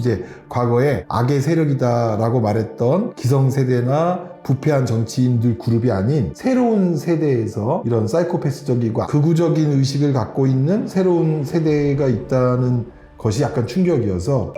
이제 과거에 악의 세력이다라고 말했던 기성세대나 부패한 정치인들 그룹이 아닌 새로운 세대에서 이런 사이코패스적이고 극우적인 의식을 갖고 있는 새로운 세대가 있다는 것이 약간 충격이어서.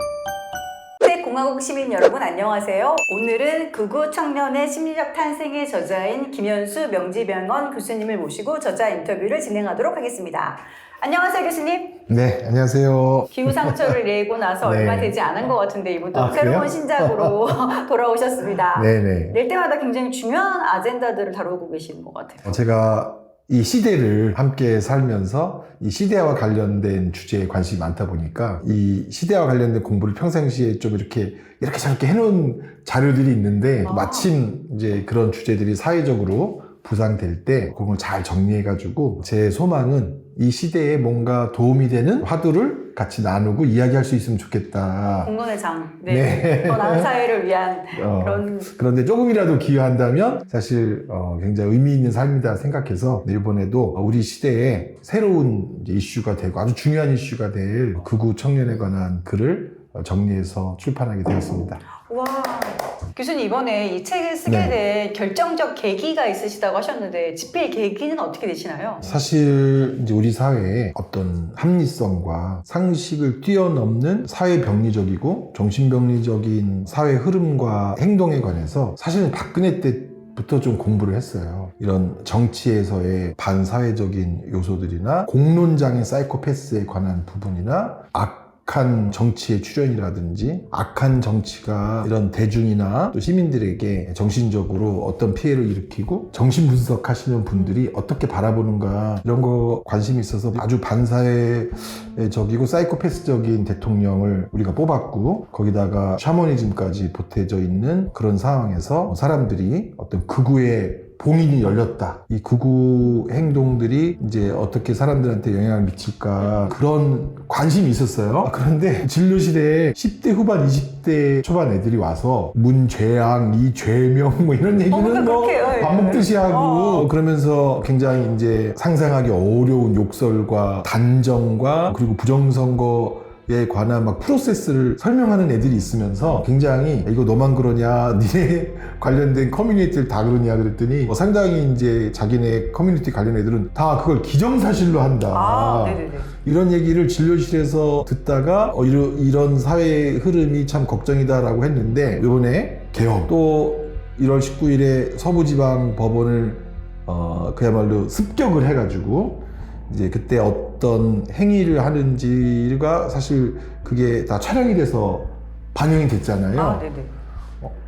공화국 시민 여러분 안녕하세요. 오늘은 극우 청년의 심리적 탄생의 저자인 김현수 명지병원 교수님을 모시고 저자 인터뷰를 진행하도록 하겠습니다. 안녕하세요 교수님. 네, 안녕하세요. 기후상처를 내고 나서 네. 얼마 되지 않은 것 같은데 이번 또 그래요? 새로운 신작으로 돌아오셨습니다. 네네. 낼 때마다 굉장히 중요한 아젠다들을 다루고 계시는 것 같아요. 제가 이 시대를 함께 살면서 이 시대와 관련된 주제에 관심이 많다 보니까 이 시대와 관련된 공부를 평상시에 좀 이렇게 저렇게 해놓은 자료들이 있는데 마침 이제 그런 주제들이 사회적으로 부상될 때 그걸 잘 정리해가지고 제 소망은 이 시대에 뭔가 도움이 되는 화두를 같이 나누고 이야기할 수 있으면 좋겠다. 공론의 장. 네. 네. 더 나은 사회를 위한 그런. 그런데 조금이라도 기여한다면 사실 굉장히 의미 있는 삶이다 생각해서 이번에도 우리 시대에 새로운 이제 이슈가 되고 아주 중요한 이슈가 될 극우 청년에 관한 글을 정리해서 출판하게 되었습니다. 와, 교수님 이번에 이 책을 쓰게 된 결정적 계기가 있으시다고 하셨는데 집필 계기는 어떻게 되시나요? 사실 이제 우리 사회에 어떤 합리성과 상식을 뛰어넘는 사회병리적이고 정신병리적인 사회 흐름과 행동에 관해서 사실은 박근혜 때부터 좀 공부를 했어요. 이런 정치에서의 반사회적인 요소들이나 공론장의 사이코패스에 관한 부분이나 악한 정치의 출현이라든지 악한 정치가 이런 대중이나 또 시민들에게 정신적으로 어떤 피해를 일으키고 정신 분석하시는 분들이 어떻게 바라보는가 이런 거 관심이 있어서 아주 반사회적이고 사이코패스적인 대통령을 우리가 뽑았고 거기다가 샤머니즘까지 보태져 있는 그런 상황에서 사람들이 어떤 극우의 봉인이 열렸다. 이 극우 행동들이 이제 어떻게 사람들한테 영향을 미칠까 그런 관심이 있었어요. 그런데 진료실에 10대 후반, 20대 초반 애들이 와서 문죄악, 이죄명 뭐 이런 얘기는 뭐 밥 먹듯이 하고 그러면서 굉장히 이제 상상하기 어려운 욕설과 단정과 그리고 부정선거에 관한 막 프로세스를 설명하는 애들이 있으면서 굉장히 이거 너만 그러냐, 니네 관련된 커뮤니티를 다 그러냐 그랬더니 상당히 이제 자기네 커뮤니티 관련 애들은 다 그걸 기정사실로 한다. 네네네. 이런 얘기를 진료실에서 듣다가 이런 사회의 흐름이 참 걱정이다라고 했는데 이번에 개혁 또 1월 19일에 서부지방법원을 그야말로 습격을 해가지고 이제 그때 어떤 행위를 하는지가 사실 그게 다 촬영이 돼서 반영이 됐잖아요. 네네.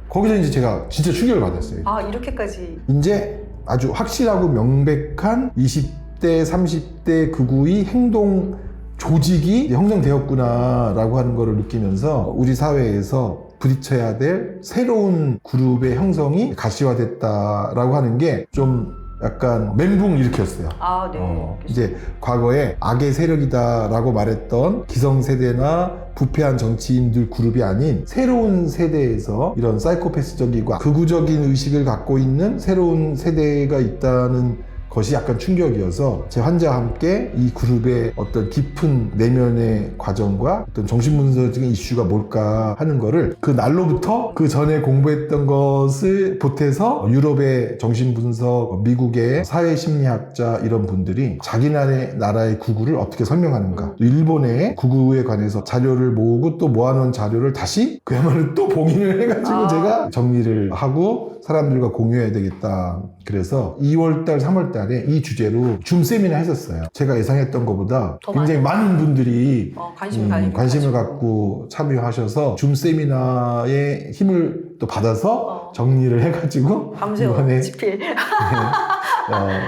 거기서 이제 제가 진짜 충격을 받았어요. 이렇게까지. 이제 아주 확실하고 명백한 20대, 30대 극우의 행동 조직이 형성되었구나라고 하는 거를 느끼면서 우리 사회에서 부딪혀야 될 새로운 그룹의 형성이 가시화됐다라고 하는 게 좀 약간 멘붕을 일으켰어요. 네. 이제 과거에 악의 세력이다라고 말했던 기성세대나 부패한 정치인들 그룹이 아닌 새로운 세대에서 이런 사이코패스적이고 극우적인 의식을 갖고 있는 새로운 세대가 있다는 것이 약간 충격이어서 제 환자와 함께 이 그룹의 어떤 깊은 내면의 과정과 어떤 정신분석적인 이슈가 뭘까 하는 거를 그 날로부터 그 전에 공부했던 것을 보태서 유럽의 정신분석, 미국의 사회심리학자 이런 분들이 자기 나라의 극우를 어떻게 설명하는가, 또 일본의 극우에 관해서 자료를 모으고 또 모아놓은 자료를 다시 그야말로 또 봉인을 해가지고 제가 정리를 하고 사람들과 공유해야 되겠다. 그래서 2월달, 3월달에 이 주제로 줌 세미나 했었어요. 제가 예상했던 것보다 굉장히 많은 분들이 관심을 갖고 참여하셔서 줌 세미나의 힘을 또 받아서 정리를 해가지고 밤새 이번에 집필.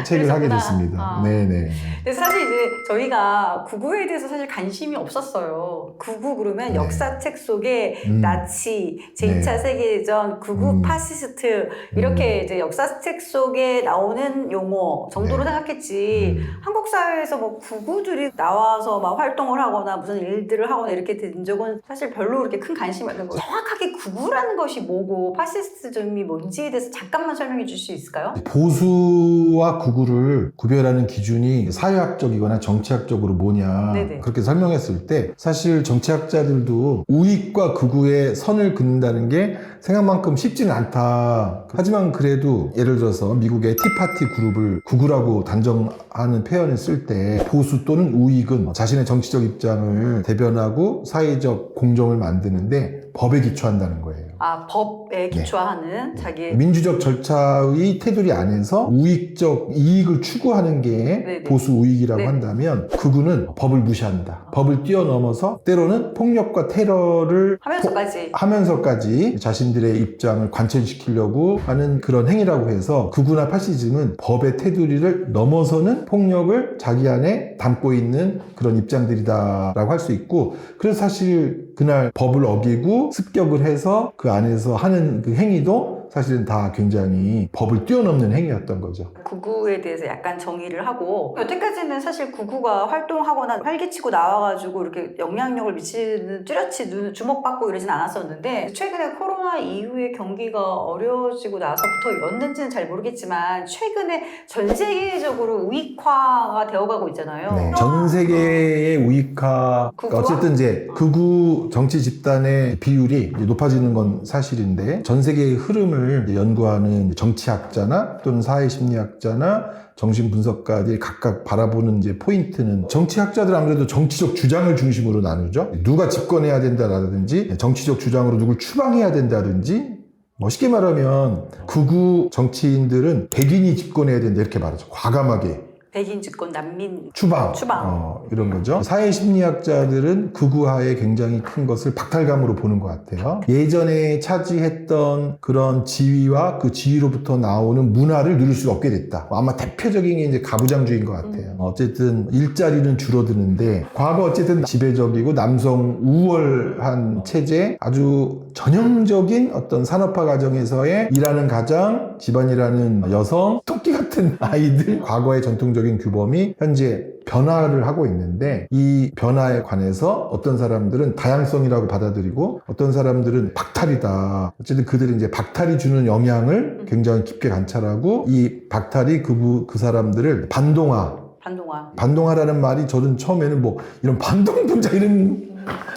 책을 하게 됐습니다. 네네. 근데 사실 이제 저희가 극우에 대해서 사실 관심이 없었어요. 극우 그러면 역사책 속에 나치, 제2차 세계대전, 극우 파시스트 이렇게 이제 역사책 속에 나오는 용어 정도로 생각했지. 한국 사회에서 뭐 극우들이 나와서 막 활동을 하거나 무슨 일들을 하거나 이렇게 된 적은 사실 별로 그렇게 큰 관심이 없는 거예요. 정확하게 극우라는 것이 뭐고 파시스트즘이 뭔지에 대해서 잠깐만 설명해 줄 수 있을까요? 보수와 극우를 구별하는 기준이 사회학적이거나 정치학적으로 뭐냐 네네. 그렇게 설명했을 때 사실 정치학자들도 우익과 극우의 선을 긋는다는 게 생각만큼 쉽지는 않다. 하지만 그래도 예를 들어서 미국의 티파티 그룹을 극우라고 단정하는 표현을 쓸 때 보수 또는 우익은 자신의 정치적 입장을 대변하고 사회적 공정을 만드는데 법에 기초한다는 거예요. 아, 법에 기초하는 자기 민주적 절차의 테두리 안에서 우익적 이익을 추구하는 게 네네. 보수 우익이라고 네네. 한다면 극우는 법을 무시한다. 법을 뛰어넘어서 때로는 폭력과 테러를 하면서까지 자신들의 입장을 관철시키려고 하는 그런 행위라고 해서 극우나 파시즘은 법의 테두리를 넘어서는 폭력을 자기 안에 담고 있는 그런 입장들이다라고 할 수 있고, 그래서 사실 그날 법을 어기고 습격을 해서 그 안에서 하는 그 행위도 사실은 다 굉장히 법을 뛰어넘는 행위였던 거죠. 극우에 대해서 약간 정의를 하고, 여태까지는 사실 극우가 활동하거나 활기치고 나와가지고 이렇게 영향력을 미치는 뚜렷이 주목받고 이러진 않았었는데, 최근에 코로나 이후에 경기가 어려워지고 나서부터였는지는 잘 모르겠지만 최근에 전 세계적으로 우익화가 되어가고 있잖아요. 네, 전 세계의 우익화, 극우화? 어쨌든 이제 극우 정치 집단의 비율이 이제 높아지는 건 사실인데, 전 세계의 흐름을 연구하는 정치학자나 또는 사회심리학자나 정신분석가들이 각각 바라보는 이제 포인트는, 정치학자들 아무래도 정치적 주장을 중심으로 나누죠. 누가 집권해야 된다라든지 정치적 주장으로 누굴 추방해야 된다든지, 쉽게 말하면 극우 정치인들은 백인이 집권해야 된다 이렇게 말하죠. 과감하게. 백인 집권, 난민 추방. 이런 거죠. 사회심리학자들은 극우화에 굉장히 큰 것을 박탈감으로 보는 것 같아요. 예전에 차지했던 그런 지위와 그 지위로부터 나오는 문화를 누릴 수 없게 됐다. 아마 대표적인 게 이제 가부장주의인 것 같아요. 어쨌든 일자리는 줄어드는데, 과거 어쨌든 지배적이고 남성 우월한 체제, 아주 전형적인 어떤 산업화 과정에서의 일하는 가장, 집안일하는 여성, 토끼 같은 아이들, 과거의 전통적인 규범이 현재 변화를 하고 있는데, 이 변화에 관해서 어떤 사람들은 다양성이라고 받아들이고 어떤 사람들은 박탈이다. 어쨌든 그들이 이제 박탈이 주는 영향을 굉장히 깊게 관찰하고, 이 박탈이 그 사람들을 반동화라는 말이 저는 처음에는 이런 반동분자 이런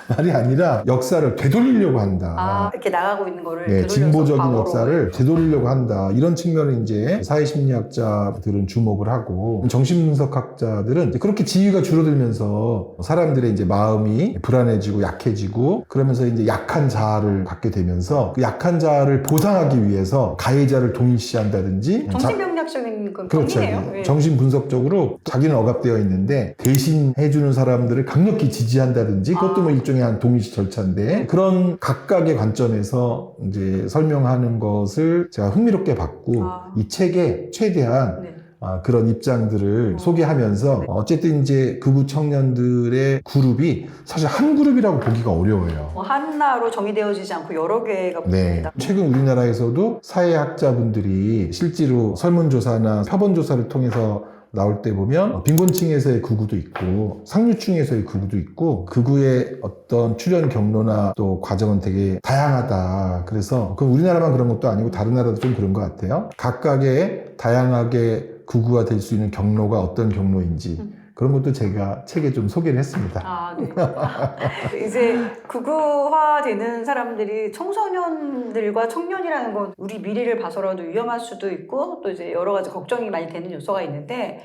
말이 아니라 역사를 되돌리려고 한다. 이렇게 나가고 있는 거를 네, 진보적인 역사를 되돌리려고 한다. 이런 측면을 이제 사회심리학자들은 주목을 하고, 정신분석학자들은 그렇게 지위가 줄어들면서 사람들의 이제 마음이 불안해지고 약해지고, 그러면서 이제 약한 자아를 갖게 되면서 그 약한 자아를 보상하기 위해서 가해자를 동일시한다든지, 정신병력적인 그 그렇죠. 병이네요. 정신분석적으로 자기는 억압되어 있는데 대신 해주는 사람들을 강력히 지지한다든지, 그것도 일종의 한 동일시 절차인데, 그런 각각의 관점에서 이제 설명하는 것을 제가 흥미롭게 봤고, 이 책에 최대한 그런 입장들을 소개하면서, 어쨌든 이제 극우 청년들의 그룹이 사실 한 그룹이라고 보기가 어려워요. 하나로 정의되어지지 않고 여러 개가 네. 보입니다. 최근 우리나라에서도 사회학자분들이 실제로 설문조사나 표본조사를 통해서 나올 때 보면 빈곤층에서의 극우도 있고 상류층에서의 극우도 있고, 극우의 어떤 출현 경로나 또 과정은 되게 다양하다. 그래서 그건 우리나라만 그런 것도 아니고 다른 나라도 좀 그런 것 같아요. 각각의 다양하게 극우가 될 수 있는 경로가 어떤 경로인지 그런 것도 제가 책에 좀 소개를 했습니다. 네. 이제 극우화되는 사람들이 청소년들과 청년이라는 건 우리 미래를 봐서라도 위험할 수도 있고, 또 이제 여러 가지 걱정이 많이 되는 요소가 있는데,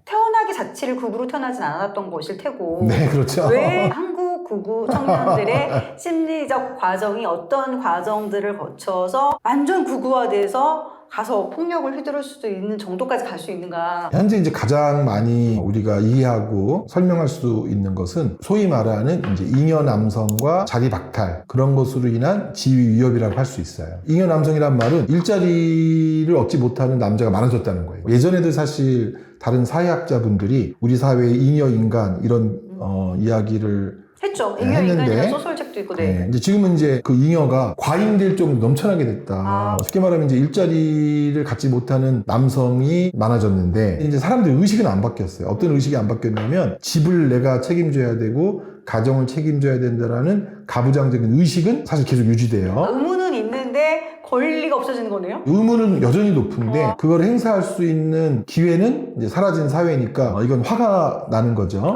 태어나기 자체를 극우로 태어나진 않았던 것일 테고, 네, 그렇죠. 왜 한국 극우 청년들의 심리적 과정이 어떤 과정들을 거쳐서 완전 극우화돼서 가서 폭력을 휘두를 수도 있는 정도까지 갈 수 있는가? 현재 이제 가장 많이 우리가 이해하고 설명할 수 있는 것은 소위 말하는 이제 잉여 남성과 자기 박탈, 그런 것으로 인한 지위 위협이라고 할 수 있어요. 잉여 남성이란 말은 일자리를 얻지 못하는 남자가 많아졌다는 거예요. 예전에도 사실 다른 사회학자분들이 우리 사회의 잉여 인간 이런 이야기를 했죠. 잉여 인간이라는 소설책도 있고. 이제 지금은 이제 그 잉여가 과잉될 정도로 넘쳐나게 됐다. 쉽게 말하면 이제 일자리를 갖지 못하는 남성이 많아졌는데, 이제 사람들의 의식은 안 바뀌었어요. 어떤 의식이 안 바뀌었냐면, 집을 내가 책임져야 되고 가정을 책임져야 된다라는 가부장적인 의식은 사실 계속 유지돼요. 의무는 있는 있는데 권리가 없어지는 거네요? 의무는 여전히 높은데 그걸 행사할 수 있는 기회는 이제 사라진 사회니까 이건 화가 나는 거죠.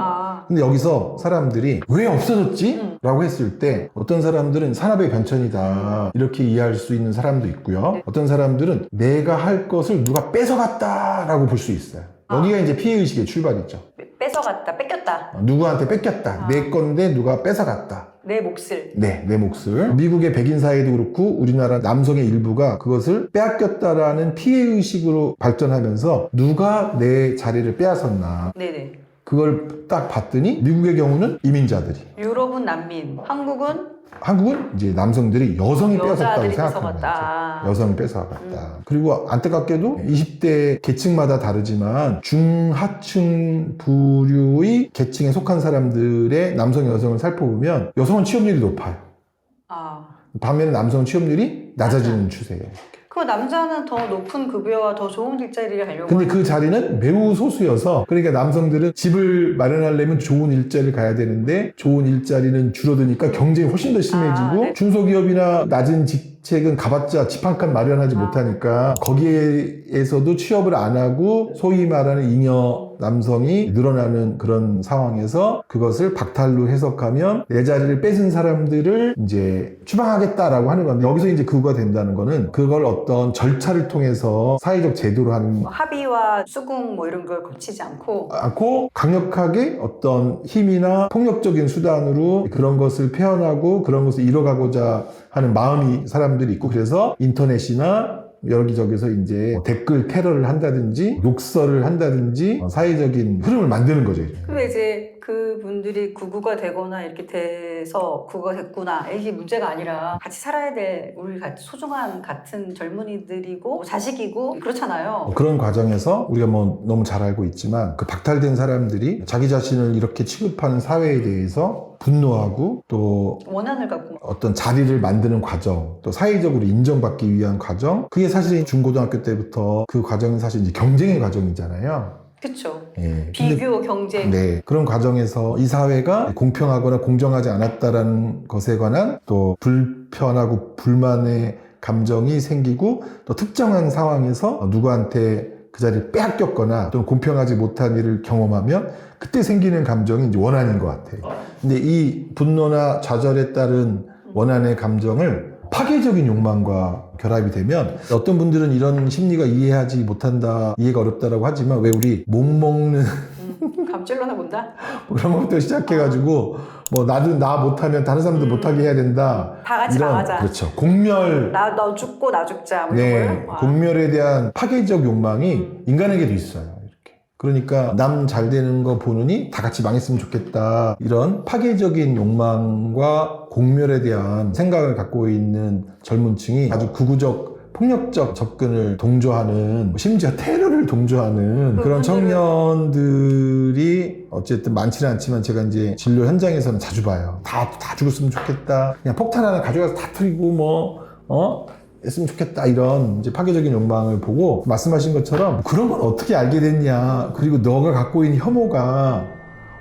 근데 여기서 사람들이 왜 없어졌지? 라고 했을 때 어떤 사람들은 산업의 변천이다 이렇게 이해할 수 있는 사람도 있고요. 네. 어떤 사람들은 내가 할 것을 누가 뺏어갔다 라고 볼 수 있어요. 여기가 이제 피해의식의 출발이죠. 뺏어갔다, 뺏겼다. 누구한테 뺏겼다. 내 건데 누가 뺏어갔다. 내 몫을. 네, 내 몫을. 미국의 백인 사회도 그렇고 우리나라 남성의 일부가 그것을 빼앗겼다라는 피해의식으로 발전하면서 누가 내 자리를 빼앗았나. 네네. 그걸 딱 봤더니 미국의 경우는 이민자들이. 유럽은 난민, 한국은 이제 남성들이 여성이 뺏었다고 여자들이 생각하는 뺏어갔다. 거죠. 여성이 뺏어갔다. 그리고 안타깝게도 20대 계층마다 다르지만 중하층 부류의 계층에 속한 사람들의 남성, 여성을 살펴보면 여성은 취업률이 높아요. 반면에 남성 취업률이 낮아지는 추세예요. 그 남자는 더 높은 급여와 더 좋은 일자리를 가려고 근데 그 자리는 매우 소수여서 그러니까 남성들은 집을 마련하려면 좋은 일자리를 가야 되는데 좋은 일자리는 줄어드니까 경쟁이 훨씬 더 심해지고 네. 중소기업이나 낮은 직책은 가봤자 집 한 칸 마련하지 못하니까 거기에서도 취업을 안 하고 소위 말하는 잉여 남성이 늘어나는 그런 상황에서 그것을 박탈로 해석하면 내 자리를 뺏은 사람들을 이제 추방하겠다라고 하는 건데 여기서 이제 그거가 된다는 거는 그걸 어떤 절차를 통해서 사회적 제도로 하는 합의와 수긍 뭐 이런 걸 거치지 않고 강력하게 어떤 힘이나 폭력적인 수단으로 그런 것을 표현하고 그런 것을 이뤄가고자 하는 마음이 사람들이 있고 그래서 인터넷이나 여기저기서 이제 댓글 테러를 한다든지 욕설을 한다든지 사회적인 흐름을 만드는 거죠. 근데 이제 그분들이 구구가 되거나 이렇게 돼서 구구가 됐구나 이게 문제가 아니라 같이 살아야 될 우리 같이 소중한 같은 젊은이들이고 자식이고 그렇잖아요. 그런 과정에서 우리가 뭐 너무 잘 알고 있지만 그 박탈된 사람들이 자기 자신을 이렇게 취급하는 사회에 대해서 분노하고 또 원한을 갖고 어떤 자리를 만드는 과정 또 사회적으로 인정받기 위한 과정 그게 사실 중고등학교 때부터 그 과정은 사실 이제 경쟁의 과정이잖아요. 그렇죠. 예. 비교, 경쟁. 네. 그런 과정에서 이 사회가 공평하거나 공정하지 않았다라는 것에 관한 또 불편하고 불만의 감정이 생기고 또 특정한 상황에서 누구한테 그 자리를 빼앗겼거나 또는 공평하지 못한 일을 경험하면 그때 생기는 감정이 이제 원한인 것 같아요. 근데 이 분노나 좌절에 따른 원한의 감정을 파괴적인 욕망과 결합이 되면 어떤 분들은 이런 심리가 이해하지 못한다, 이해가 어렵다라고 하지만 왜 우리 못 먹는 감질러나 본다? 그런 것부터 시작해가지고 뭐 나도 나 못하면 다른 사람도 못하게 해야 된다. 다 같이 나가자. 그렇죠. 공멸. 너 죽고 나 죽자. 뭐 네. 이런 거요? 공멸에 대한 파괴적 욕망이 인간에게도 있어요. 이렇게. 그러니까 남 잘 되는 거 보느니 다 같이 망했으면 좋겠다. 이런 파괴적인 욕망과 공멸에 대한 생각을 갖고 있는 젊은 층이 아주 극우적 폭력적 접근을 동조하는 심지어 테러를 동조하는 그런 청년들이 어쨌든 많지는 않지만 제가 이제 진료 현장에서는 자주 봐요. 다 죽었으면 좋겠다. 그냥 폭탄 하나 가져가서 다 터리고 했으면 좋겠다. 이런 이제 파괴적인 욕망을 보고 말씀하신 것처럼 그런 걸 어떻게 알게 됐냐. 그리고 너가 갖고 있는 혐오가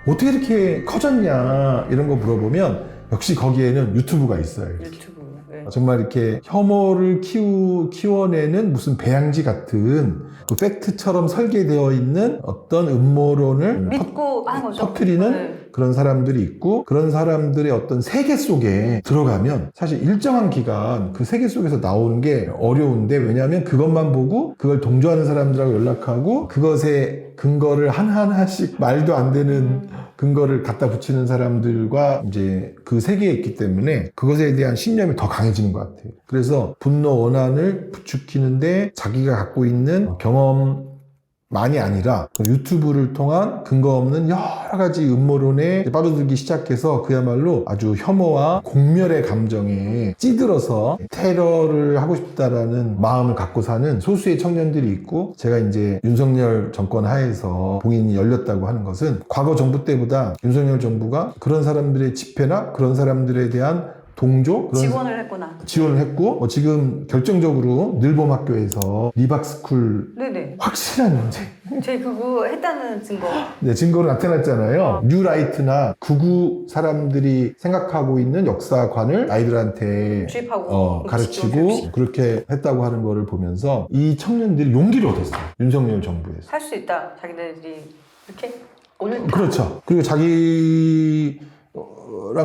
어떻게 이렇게 커졌냐. 이런 거 물어보면 역시 거기에는 유튜브가 있어요. 유튜브. 네. 정말 이렇게 혐오를 키워내는 무슨 배양지 같은 그 팩트처럼 설계되어 있는 어떤 음모론을 믿고 하는 거죠. 터뜨리는 네. 그런 사람들이 있고 그런 사람들의 어떤 세계 속에 들어가면 사실 일정한 기간 그 세계 속에서 나오는 게 어려운데 왜냐하면 그것만 보고 그걸 동조하는 사람들하고 연락하고 그것에 근거를 하나하나씩 말도 안 되는 근거를 갖다 붙이는 사람들과 이제 그 세계에 있기 때문에 그것에 대한 신념이 더 강해지는 것 같아요. 그래서 분노, 원한을 부추기는데 자기가 갖고 있는 경험만이 아니라 유튜브를 통한 근거 없는 여러 가지 음모론에 빠져들기 시작해서 그야말로 아주 혐오와 공멸의 감정에 찌들어서 테러를 하고 싶다라는 마음을 갖고 사는 소수의 청년들이 있고 제가 이제 윤석열 정권 하에서 봉인이 열렸다고 하는 것은 과거 정부 때보다 윤석열 정부가 그런 사람들의 집회나 그런 사람들에 대한 동조 그런 지원을 했구나. 지원을 했고 지금 결정적으로 늘봄학교에서 리박스쿨 네네. 확실한 문제 저희 그거 했다는 증거. 네, 증거로 나타났잖아요. 뉴라이트나 극우 사람들이 생각하고 있는 역사관을 아이들한테 주입하고 가르치고 그렇게 했다고 하는 거를 보면서 이 청년들이 용기를 얻었어요. 윤석열 정부에서. 할 수 있다. 자기네들이 이렇게 오늘 그렇죠. 그리고 자기랑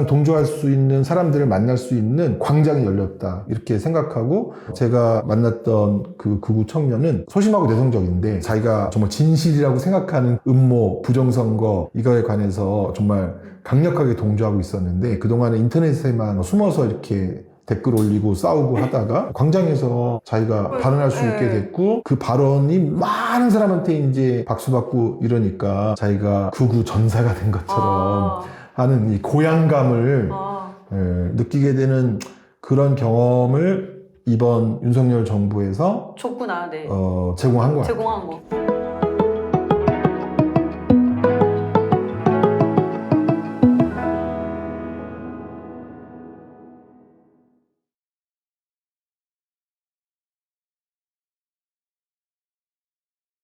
동조할 수 있는 사람들을 만날 수 있는 광장이 열렸다. 이렇게 생각하고 제가 만났던 그 극우 청년은 소심하고 내성적인데 자기가 정말 진실이라고 생각하는 음모, 부정선거 이거에 관해서 정말 강력하게 동조하고 있었는데 그동안에 인터넷에만 숨어서 이렇게 댓글 올리고 싸우고 하다가 광장에서 자기가 발언할 수 있게 됐고 그 발언이 많은 사람한테 이제 박수받고 이러니까 자기가 극우 전사가 된 것처럼 하는 이 고향감을 느끼게 되는 그런 경험을 이번 윤석열 정부에서 줬구나. 네. 제공한 거야. 제공한 거.